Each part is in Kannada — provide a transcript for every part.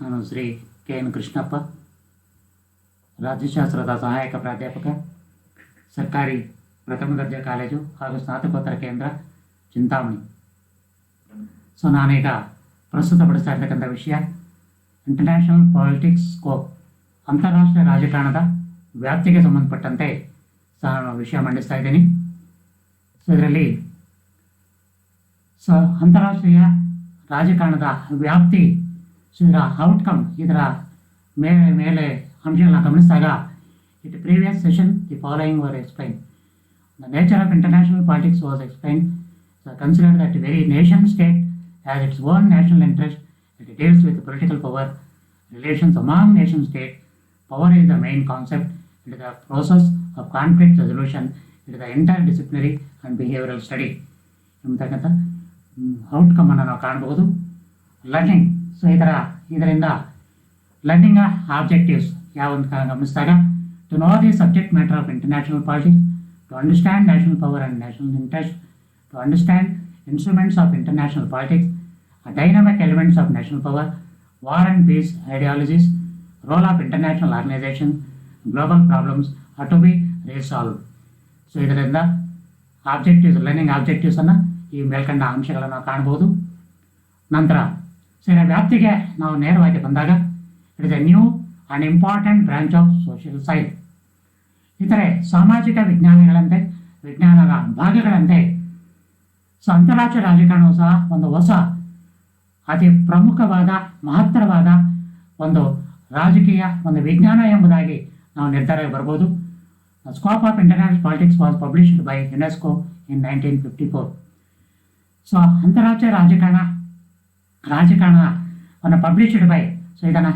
ನಾನು ಶ್ರೀ ಕೆ ಎನ್ ಕೃಷ್ಣಪ್ಪ, ರಾಜ್ಯಶಾಸ್ತ್ರದ ಸಹಾಯಕ ಪ್ರಾಧ್ಯಾಪಕ, ಸರ್ಕಾರಿ ಪ್ರಥಮ ದರ್ಜೆ ಕಾಲೇಜು ಹಾಗೂ ಸ್ನಾತಕೋತ್ತರ ಕೇಂದ್ರ ಚಿಂತಾಮಣಿ. ನಾನೀಗ ಪ್ರಸ್ತುತಪಡಿಸ್ತಾ ಇರ್ತಕ್ಕಂಥ ವಿಷಯ ಇಂಟರ್ನ್ಯಾಷನಲ್ ಪಾಲಿಟಿಕ್ಸ್ ಸ್ಕೋಪ್, ಅಂತಾರಾಷ್ಟ್ರೀಯ ರಾಜಕಾರಣದ ವ್ಯಾಪ್ತಿಗೆ ಸಂಬಂಧಪಟ್ಟಂತೆ ನಾನು ವಿಷಯ ಮಂಡಿಸ್ತಾ ಇದ್ದೀನಿ. ಇದರಲ್ಲಿ ಅಂತಾರಾಷ್ಟ್ರೀಯ ರಾಜಕಾರಣದ ವ್ಯಾಪ್ತಿ, ಇದರ ಔಟ್ಕಮ್, ಇದರ ಮೇಲೆ ಅಂಶಗಳನ್ನ ಗಮನಿಸಿದಾಗ, it previous session the following var explain. The nature of international politics was explain. Considered that very nation state has its own national interest. It deals with political power, relations among nation state. Power is the main concept. It is the process of conflict resolution. It is the interdisciplinary and behavioral study. ಎಂಬತಕ್ಕಂಥ ಔಟ್ಕಮ್ ಅನ್ನು ನಾವು ಕಾಣಬಹುದು. ಲರ್ನಿಂಗ್, ಇದರಿಂದ ಲರ್ನಿಂಗ್ ಆಬ್ಜೆಕ್ಟಿವ್ಸ್ ಯಾವಂತ ಗಮನಿಸಿದಾಗ, to know the subject matter of international politics, to understand national power and national interest, to understand instruments of international politics, dynamic elements of national power, war and peace ideologies, role of international organizations, global problems are to be resolved. ಇದರಿಂದ ಆಬ್ಜೆಕ್ಟಿವ್ಸ್, ಲರ್ನಿಂಗ್ ಆಬ್ಜೆಕ್ಟಿವ್ಸನ್ನು ಈ ಮೇಲ್ಕಂಡ ಅಂಶಗಳನ್ನು ಕಾಣಬಹುದು. ನಂತರ ಇದರ ವ್ಯಾಪ್ತಿಗೆ ನಾವು ನೇರವಾಗಿ ಬಂದಾಗ, it is A new and important branch of social science. ಇತರೆ ಸಾಮಾಜಿಕ ವಿಜ್ಞಾನಗಳಂತೆ, ವಿಜ್ಞಾನದ ಭಾಗಗಳಂತೆ ಅಂತಾರಾಷ್ಟ್ರೀಯ ರಾಜಕಾರಣವು ಸಹ ಒಂದು ಹೊಸ, ಅತಿ ಪ್ರಮುಖವಾದ, ಮಹತ್ತರವಾದ ಒಂದು ರಾಜಕೀಯ ಒಂದು ವಿಜ್ಞಾನ ಎಂಬುದಾಗಿ ನಾವು ನಿರ್ಧಾರಕ್ಕೆ ಬರ್ಬೋದು. Scope of international politics was published by UNESCO in 1954. ಅಂತಾರಾಷ್ಟ್ರೀಯ ರಾಜಕಾರಣವನ್ನು ಪಬ್ಲಿಷ್ಡ್ ಬೈ, ಇದನ್ನು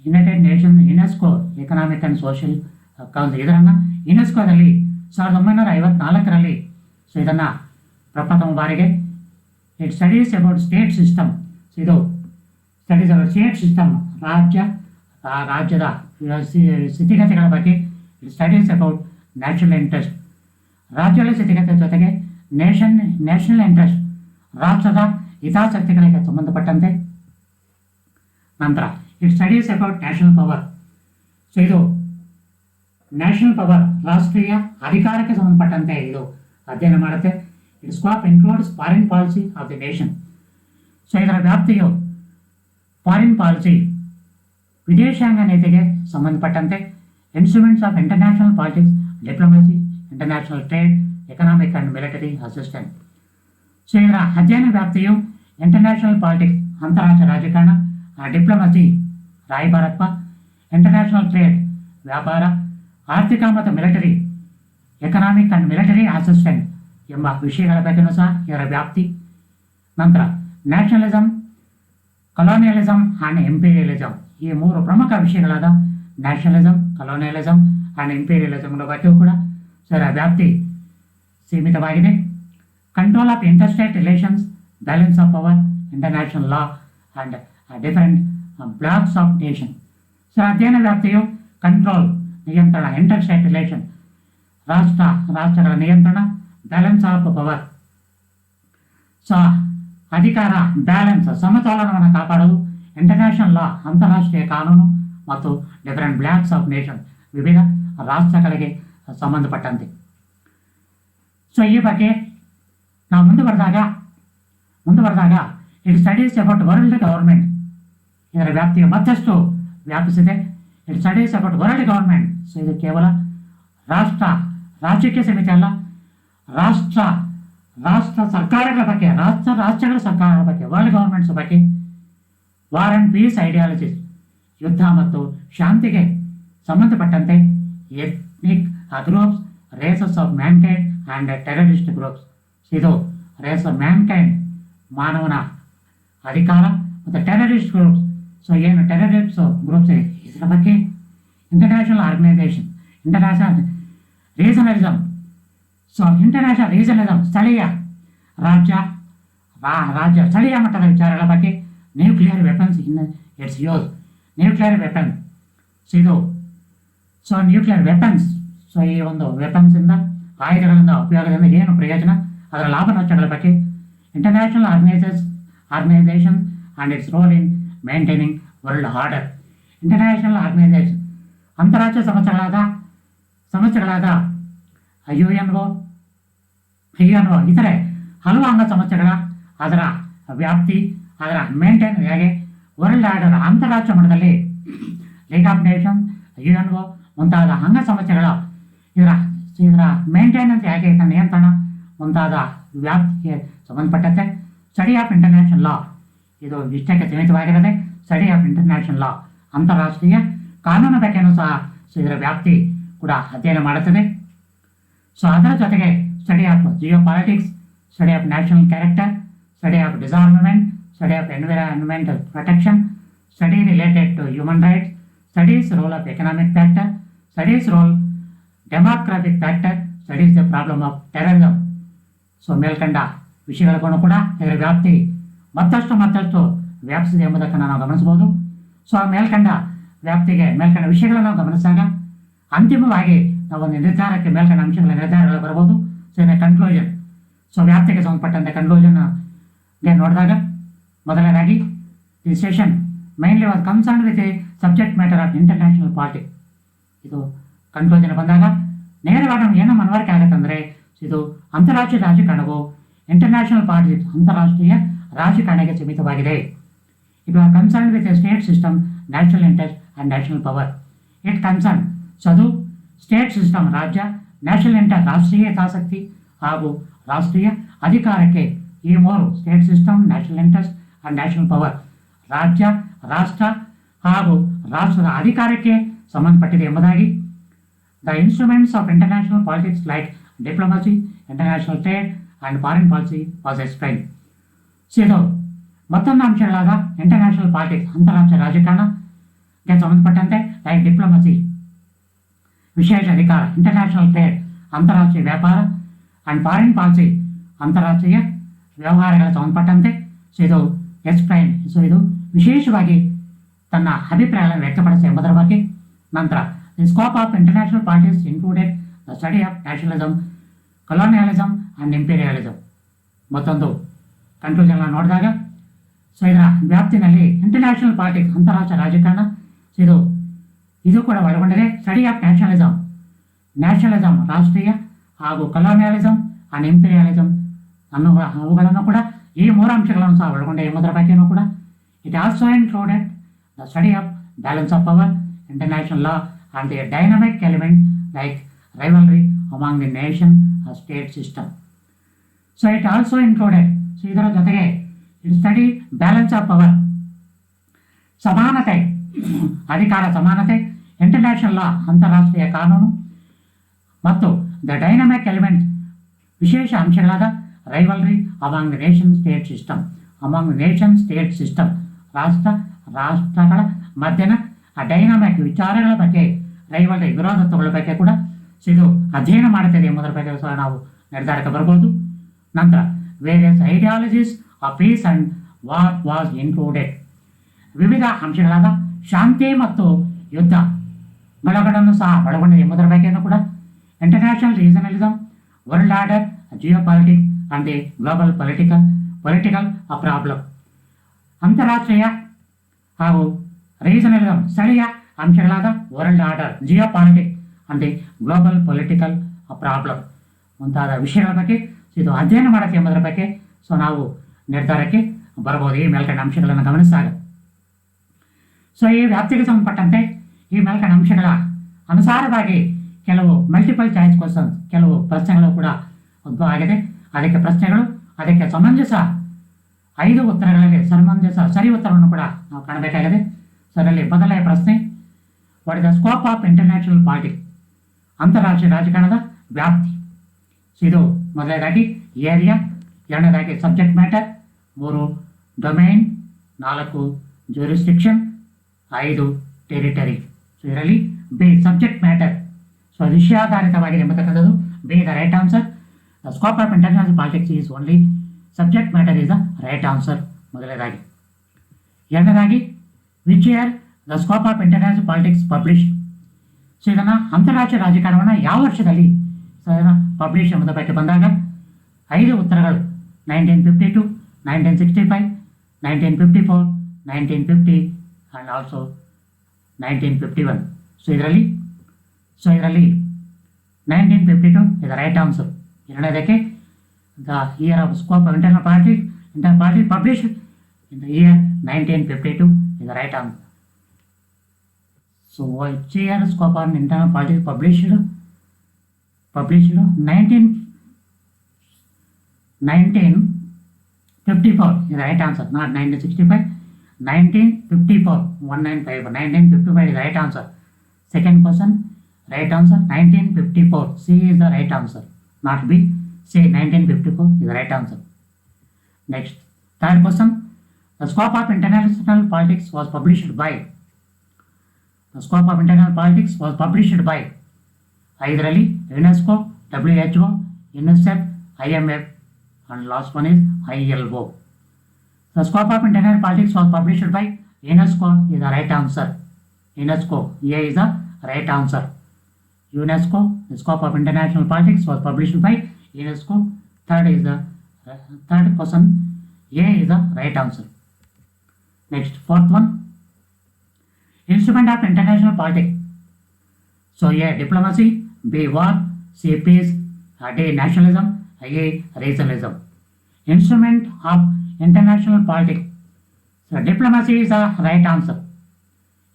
United Nation UNESCO economic and social council, ಇದನ್ನು ಯುನೆಸ್ಕೋದಲ್ಲಿ 1954ರಲ್ಲಿ ಇದನ್ನು ಪ್ರಪ್ರಥಮ ಬಾರಿಗೆ it studies about state system. ಇದು ಸ್ಟಡೀಸ್ ಅಬೌಟ್ ಸ್ಟೇಟ್ ಸಿಸ್ಟಮ್, ರಾಜ್ಯದ ಸ್ಥಿತಿಗತಿಗಳ ಬಗ್ಗೆ. It studies about national interest, ರಾಜ್ಯಗಳ ಸ್ಥಿತಿಗತಿ ಜೊತೆಗೆ ನ್ಯಾಷನಲ್ ಇಂಟ್ರೆಸ್ಟ್, ರಾಷ್ಟ್ರದ ಹಿತಾಸಕ್ತಿಗಳಿಗೆ ಸಂಬಂಧಪಟ್ಟಂತೆ. ನಂತರ it studies about national power. ಇದು ನ್ಯಾಷನಲ್ ಪವರ್, ರಾಷ್ಟ್ರೀಯ ಅಧಿಕಾರಕ್ಕೆ ಸಂಬಂಧಪಟ್ಟಂತೆ ಇದು ಅಧ್ಯಯನ ಮಾಡುತ್ತೆ. It scope includes foreign policy of the nation. ಇದರ ವ್ಯಾಪ್ತಿಯು ಫಾರಿನ್ ಪಾಲಿಸಿ, ವಿದೇಶಾಂಗ ನೀತಿಗೆ ಸಂಬಂಧಪಟ್ಟಂತೆ, instruments of international politics, diplomacy, international trade, economic and military assistant. ಇದರ ಅಧ್ಯಯನ ವ್ಯಾಪ್ತಿಯು ಇಂಟರ್ನ್ಯಾಷನಲ್ ಪಾಲಿಟಿಕ್ಸ್, ಅಂತಾರಾಷ್ಟ್ರೀಯ ರಾಜಕಾರಣ, ಡಿಪ್ಲೊಮಸಿ, ರಾಯಭಾರತ್ವ, ಇಂಟರ್ನ್ಯಾಷನಲ್ ಟ್ರೇಡ್, ವ್ಯಾಪಾರ, ಆರ್ಥಿಕ ಮತ್ತು military, economic and military assistant ಎಂಬ ವಿಷಯಗಳ ಬಗ್ಗೆಯೂ ಸಹ ಇದರ ವ್ಯಾಪ್ತಿ. ನಂತರ ನ್ಯಾಷನಲಿಸಮ್, ಕಲೋನಿಯಲಿಸಮ್ ಆ್ಯಂಡ್ ಇಂಪೀರಿಯಲಿಸಮ್, ಈ ಮೂರು ಪ್ರಮುಖ ವಿಷಯಗಳಾದ ನ್ಯಾಷನಲಿಸಮ್, ಕಲೋನಿಯಲಿಸಮ್ ಆ್ಯಂಡ್ ಇಂಪೀರಿಯಲಿಸಮ್ಗಳ ಬಗ್ಗೆಯೂ ಕೂಡ ಇದರ ವ್ಯಾಪ್ತಿ ಸೀಮಿತವಾಗಿದೆ. Control of interstate relations, balance of power, international law and different blocks of nation. ಅಧ್ಯಯನ ವ್ಯಾಪ್ತಿಯು ಕಂಟ್ರೋಲ್, ನಿಯಂತ್ರಣ, ಇಂಟರ್ಸ್ಟೇಟ್ ರಿಲೇಷನ್, ರಾಷ್ಟ್ರಗಳ ನಿಯಂತ್ರಣ, ಬ್ಯಾಲೆನ್ಸ್ ಆಫ್ ಪವರ್, ಅಧಿಕಾರ, ಬ್ಯಾಲೆನ್ಸ್, ಸಮತೋಲನವನ್ನು ಕಾಪಾಡೋದು, ಇಂಟರ್ನ್ಯಾಷನಲ್ ಲಾ, ಅಂತಾರಾಷ್ಟ್ರೀಯ ಕಾನೂನು, ಮತ್ತು ಡಿಫರೆಂಟ್ ಬ್ಲಾಕ್ಸ್ ಆಫ್ ನೇಷನ್, ವಿವಿಧ ರಾಷ್ಟ್ರಗಳಿಗೆ ಸಂಬಂಧಪಟ್ಟಂತೆ. ಈ ಬಗ್ಗೆ ನಾವು ಮುಂದುವರೆದಾಗ it studies about world government. ಇದರ ವ್ಯಾಪ್ತಿಯು ಮತ್ತಷ್ಟು ವ್ಯಾಪಿಸಿದೆ. It studies about world government. ಇದು ಕೇವಲ ರಾಜ್ಯಕ್ಕೆ ಸೀಮಿತ ಅಲ್ಲ, ರಾಷ್ಟ್ರ ಸರ್ಕಾರಗಳ ಬಗ್ಗೆ, ರಾಷ್ಟ್ರಗಳ ಸರ್ಕಾರಗಳ ಬಗ್ಗೆ, ವರ್ಲ್ಡ್ ಗವರ್ಮೆಂಟ್ಸ್ ಬಗ್ಗೆ. ವಾರ್ ಆ್ಯಂಡ್ ಪೀಸ್ ಐಡಿಯಾಲಜೀಸ್, ಯುದ್ಧ ಮತ್ತು ಶಾಂತಿಗೆ ಸಂಬಂಧಪಟ್ಟಂತೆ. Ethnic groups, races of mankind and terrorist groups. ಇದು ರೇಸ್ ಆಫ್ ಮ್ಯಾನ್ಕೈಂಡ್, ಮಾನವನ ಅಧಿಕಾರ, ಮತ್ತು ಟೆರರಿಸ್ಟ್ ಗ್ರೂಪ್ಸ್. ಏನು ಟೆರರಿಸ್ಟ್ ಗ್ರೂಪ್ಸ್ ಇದೆ ಇದರ ಬಗ್ಗೆ. International organisation, international regionalism. International regionalism, ಸ್ಥಳೀಯ ಸ್ಥಳೀಯ ಮಟ್ಟದ ವಿಚಾರಗಳ ಬಗ್ಗೆ. Nuclear weapons in its use, nuclear weapon. ಇದು ನ್ಯೂಕ್ಲಿಯರ್ ವೆಪನ್ಸ್, ಈ ಒಂದು ವೆಪನ್ಸಿಂದ, ಆಯುಧಗಳಿಂದ ಉಪಯೋಗದಿಂದ ಏನು ಪ್ರಯೋಜನ, ಅದರ ಲಾಭ ನಷ್ಟಗಳ ಬಗ್ಗೆ. International organisation and its role in maintaining world order. International organisation ಅಂತಾರಾಷ್ಟ್ರೀಯ ಸಂಸ್ಥೆಗಳಾದ ಯುಎನ್ಒ ಇತರೆ ಹಲವು ಅಂಗ ಸಂಸ್ಥೆಗಳ ಅದರ ವ್ಯಾಪ್ತಿ, ಅದರ ಮೇಂಟೈನ್ ಹೇಗೆ ವರ್ಲ್ಡ್ ಆರ್ಡರ್ ಅಂತಾರಾಷ್ಟ್ರೀಯ ಮಟ್ಟದಲ್ಲಿ ಲೀಗ್ ಆಫ್ ನೇಷನ್ಸ್, ಯುಎನ್ಒ ಮುಂತಾದ ಅಂಗ ಸಂಸ್ಥೆಗಳ ಇದರ ಮೇಂಟೆನೆನ್ಸ್ ಹೇಗೆ, ನಿಯಂತ್ರಣ ಮುಂತಾದ ವ್ಯಾಪ್ತಿಗೆ ಸಂಬಂಧಪಟ್ಟಂತೆ ಸ್ಟಡಿ ಆಫ್ ಇಂಟರ್ನ್ಯಾಷನಲ್ ಲಾ ಇದು ಇಷ್ಟಕ್ಕೆ ಸೀಮಿತವಾಗಿರದೆ ಸ್ಟಡಿ ಆಫ್ ಇಂಟರ್ನ್ಯಾಷನಲ್ ಲಾ ಅಂತಾರಾಷ್ಟ್ರೀಯ ಕಾನೂನು ಬಗ್ಗೆಯೂ ಸಹ ಇದರ ವ್ಯಾಪ್ತಿ ಕೂಡ ಅಧ್ಯಯನ ಮಾಡುತ್ತದೆ. ಸೊ ಅದರ ಜೊತೆಗೆ study of geo politics, study of national character, study of disarmament, study of environmental protection, study related to human rights, studies role of economic factor, studies role democratic factor, studies the problem of terrorism. So ಮೇಲ್ಕಂಡ ವಿಷಯಗಳಿಗೂ ಕೂಡ ಇದರ ವ್ಯಾಪ್ತಿ ಮತ್ತಷ್ಟು ವ್ಯಾಪಿಸಿದೆ ಎಂಬುದನ್ನು ನಾವು ಗಮನಿಸಬಹುದು. ಸೊ ಆ ಮೇಲ್ಕಂಡ ವಿಷಯಗಳನ್ನು ಗಮನಿಸಿದಾಗ ಅಂತಿಮವಾಗಿ ನಾವು ಒಂದು ನಿರ್ಧಾರಕ್ಕೆ ಮೇಲ್ಕಂಡ ಅಂಶಗಳ ನಿರ್ಧಾರಗಳು ಬರಬಹುದು. ಸೊ ಇದನ್ನ ಕನ್ಕ್ಲೂಷನ್, ಸೊ ವ್ಯಾಪ್ತಿಗೆ ಸಂಬಂಧಪಟ್ಟಂತೆ ಕನ್ಕ್ಲೂಷನ್ಗೆ ನೋಡಿದಾಗ ಮೊದಲನೇದಾಗಿ the session mainly was concern with A subject matter of international politics. ಇದು ಕನ್ಕ್ಲೂಷನ್ ಬಂದಾಗ ನೇರವಾಗಿ ನಮ್ಗೆ ಏನೋ ಮನವರಿಕೆ ಆಗುತ್ತಂದರೆ ಇದು ಅಂತಾರಾಷ್ಟ್ರೀಯ ರಾಜಕಾರಣವು ಇಂಟರ್ನ್ಯಾಷನಲ್ ಪಾಲಿಟಿಕ್ಸ್ ಅಂತಾರಾಷ್ಟ್ರೀಯ ರಾಜಕಾರಣಕ್ಕೆ ಸೀಮಿತವಾಗಿದೆ. It was concern with A state system, national interest and national power. It concern ಅದು ಸ್ಟೇಟ್ ಸಿಸ್ಟಮ್ ರಾಜ್ಯ, ನ್ಯಾಷನಲ್ ಇಂಟ್ರೆಸ್ಟ್ ರಾಷ್ಟ್ರೀಯ ಹಿತಾಸಕ್ತಿ ಹಾಗೂ ರಾಷ್ಟ್ರೀಯ ಅಧಿಕಾರಕ್ಕೆ, ಈ ಮೂರು state system, national interest and national power ರಾಷ್ಟ್ರ ಹಾಗೂ ರಾಷ್ಟ್ರದ ಅಧಿಕಾರಕ್ಕೆ ಸಂಬಂಧಪಟ್ಟಿದೆ ಎಂಬುದಾಗಿ the instruments of international politics like diplomacy, international trade and foreign policy was explain. So ಇದು ಮತ್ತೊಂದು ಅಂಶಗಳಾದ ಇಂಟರ್ನ್ಯಾಷನಲ್ ಪಾಲಿಟಿಕ್ಸ್ ಅಂತಾರಾಷ್ಟ್ರೀಯ ರಾಜಕಾರಣಕ್ಕೆ ಸಂಬಂಧಪಟ್ಟಂತೆ ಲೈಕ್ ಡಿಪ್ಲೊಮಸಿ ವಿಶೇಷ ಅಧಿಕಾರ, ಇಂಟರ್ನ್ಯಾಷನಲ್ ಟ್ರೇಡ್ ಅಂತಾರಾಷ್ಟ್ರೀಯ ವ್ಯಾಪಾರ ಆ್ಯಂಡ್ ಫಾರಿನ್ ಪಾಲಿಸಿ ಅಂತಾರಾಷ್ಟ್ರೀಯ ವ್ಯವಹಾರಗಳಿಗೆ ಸಂಬಂಧಪಟ್ಟಂತೆ ಸೊ ಇದು ಎಕ್ಸ್ಪ್ಲೈನ್. ಸೊ ಇದು ವಿಶೇಷವಾಗಿ ತನ್ನ ಅಭಿಪ್ರಾಯಗಳನ್ನು ವ್ಯಕ್ತಪಡಿಸಿ ಎಂಬುದರ ಬಗ್ಗೆ. ನಂತರ the scope of international politics included the study of nationalism, colonialism and imperialism. ಮತ್ತೊಂದು ಕನ್ಕ್ಲೂಷನ್ ನೋಡಿದಾಗ ಸೊ ಇದರ ವ್ಯಾಪ್ತಿನಲ್ಲಿ ಇಂಟರ್ನ್ಯಾಷನಲ್ ಪಾಲಿಟಿಕ್ಸ್ ಅಂತಾರಾಷ್ಟ್ರೀಯ ರಾಜಕಾರಣ ಇದು ಕೂಡ ಒಳಗೊಂಡಿದೆ. ಸ್ಟಡಿ ಆಫ್ ನ್ಯಾಷನಲಿಸಮ್ ರಾಷ್ಟ್ರೀಯ ಹಾಗೂ ಕೊಲೋನಿಯಲಿಸಮ್ ಆ್ಯಂಡ್ ಇಂಪೀರಿಯಲಿಸಮ್ ಅವುಗಳನ್ನು ಕೂಡ ಈ ಮೂರು ಅಂಶಗಳನ್ನು ಸಹ ಒಳಗೊಂಡೆ ಎಂಬುದರ ಬಗ್ಗೆಯೂ ಕೂಡ. It also included the study of balance of power, international law and the dynamic elements like rivalry among the nation state system. So it also included, so ಇದರ ಜೊತೆಗೆ it study balance of power, ಸಮಾನತೆ, ಅಧಿಕಾರ ಸಮಾನತೆ, ಇಂಟರ್ನ್ಯಾಷನಲ್ ಲಾ ಅಂತಾರಾಷ್ಟ್ರೀಯ ಕಾನೂನು ಮತ್ತು ದ ಡೈನಮಿಕ್ ಎಲಿಮೆಂಟ್ಸ್ ವಿಶೇಷ ಅಂಶಗಳಾದ rivalry among the nation state system ರಾಷ್ಟ್ರಗಳ ಮಧ್ಯನ ಆ ಡೈನಾಮಿಕ್ ವಿಚಾರಗಳ ಬಗ್ಗೆ, ರೈವಲ್ರಿ ವಿರೋಧತ್ವಗಳ ಬಗ್ಗೆ ಕೂಡ ಇದು ಅಧ್ಯಯನ ಮಾಡುತ್ತದೆ ಎಂಬುದರ ಬಗ್ಗೆ ಸಹ ನಾವು ನಿರ್ಧಾರಕ್ಕೆ ಬರ್ಬೋದು. ನಂತರ various ideologies of peace and war was included. ವಿವಿಧ ಅಂಶಗಳಾದ ಶಾಂತಿ ಮತ್ತು ಯುದ್ಧಗಳನ್ನು ಸಹ ಒಳಗೊಂಡಿದೆ ಎಂಬುದರ ಬಗ್ಗೆಯೂ ಕೂಡ. International regionalism, world order, geo politics and the global political problem. ಅಂತಾರಾಷ್ಟ್ರೀಯ ಹಾಗೂ ರೀಜನಲಿಸಮ್ ಸ್ಥಳೀಯ ಅಂಶಗಳಾದ world order, geo politics and the global political problem ಮುಂತಾದ ವಿಷಯಗಳ ಬಗ್ಗೆ ಇದು ಅಧ್ಯಯನ ಮಾಡುತ್ತೆ ಎಂಬುದರ ಬಗ್ಗೆ ಸೊ ನಾವು ನಿರ್ಧಾರಕ್ಕೆ ಬರ್ಬೋದು ಈ ಮೇಲ್ಕಂಡ ಅಂಶಗಳನ್ನು ಗಮನಿಸಿದಾಗ. ಸೊ ಈ ವ್ಯಾಪ್ತಿಗೆ ಸಂಬಂಧಪಟ್ಟಂತೆ ಈ ಮೇಲ್ಕಂಡ ಅಂಶಗಳ ಅನುಸಾರವಾಗಿ ಕೆಲವು ಮಲ್ಟಿಪಲ್ ಚಾಯ್ಸ್ ಕ್ವಶನ್ಸ್, ಕೆಲವು ಪ್ರಶ್ನೆಗಳು ಕೂಡ ಉದ್ಭವ ಆಗಿದೆ. ಅದಕ್ಕೆ ಸಮಂಜಸ 5 ಉತ್ತರಗಳಲ್ಲಿ ಸರಿ ಉತ್ತರವನ್ನು ಕೂಡ ನಾವು ಕಾಣಬೇಕಾಗಿದೆ. ಸೊ ಅದರಲ್ಲಿ ಮೊದಲನೇ ಪ್ರಶ್ನೆ, what is the scope of international politics, ಅಂತಾರಾಷ್ಟ್ರೀಯ ರಾಜಕಾರಣದ ವ್ಯಾಪ್ತಿ. ಸೊ ಇದು ಮೊದಲನೇದಾಗಿ ಏರಿಯಾ, ಎರಡನೇದಾಗಿ subject matter, 3 domain, 4 jurisdiction, 5 territory. So ಇದರಲ್ಲಿ ಬಿ ಸಬ್ಜೆಕ್ಟ್ ಮ್ಯಾಟರ್, ಸೊ ವಿಷಯಾಧಾರಿತವಾಗಿದೆ ಎಂಬತಕ್ಕಂಥದ್ದು B the right answer. The scope of international politics is only subject matter is the right answer ಮೊದಲನೇದಾಗಿ. ಎರಡನೇದಾಗಿ which year the scope of international politics publish. So ಇದನ್ನು ಅಂತಾರಾಷ್ಟ್ರೀಯ ರಾಜಕಾರಣವನ್ನು ಯಾವ ವರ್ಷದಲ್ಲಿ ಸೊ ಇದನ್ನು ಪಬ್ಲಿಷ್ ಎಂಬುದರ ಬಗ್ಗೆ ಬಂದಾಗ 5 ಉತ್ತರಗಳು 1952, 1965, 1954, 1950 and also 1951. So ಇದರಲ್ಲಿ 1952 is the right answer. ಎರಡನೇದಕ್ಕೆ the year of scope of internal politics published in the year 1952 is the right answer. So which year scope on internal politics published 1954 is the right answer, not 1965. 1954, 1955 is the right answer. Second question, right answer 1954. C is the right answer, not B. Say 1954 is the right answer. Next, third question, the scope of international politics was published by. The scope of international politics was published by eitherly UNESCO, WHO, UNICEF, IMF, and last one is ILO. The scope of international politics was published by UNESCO is the right answer. UNESCO, A is the right answer. UNESCO, the scope of international politics was published by UNESCO. Third question, A is the right answer. Next, fourth one, instrument of international politics. So A, diplomacy, B, war, C, peace, D, nationalism, A, regionalism. Instrument of international politics. So diplomacy is the right answer.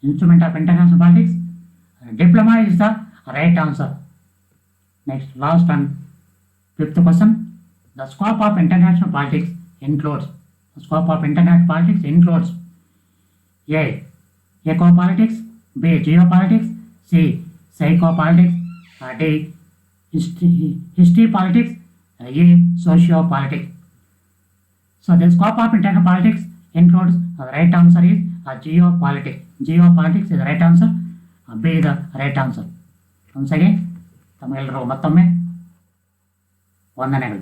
Instrument of international politics, diploma is the right answer. Next, last and fifth question, the scope of international politics includes. The scope of international politics includes A, ecopolitics, B, geopolitics, C, psychopolitics, D, history politics, E, sociopolitics. So the scope of international politics includes, the right answer is geopolitics. Geopolitics is the right answer. B is the right answer. Once again, ತಮಗೆಲ್ಲರೂ ಮತ್ತೊಮ್ಮೆ ವಂದನೆಗಳು.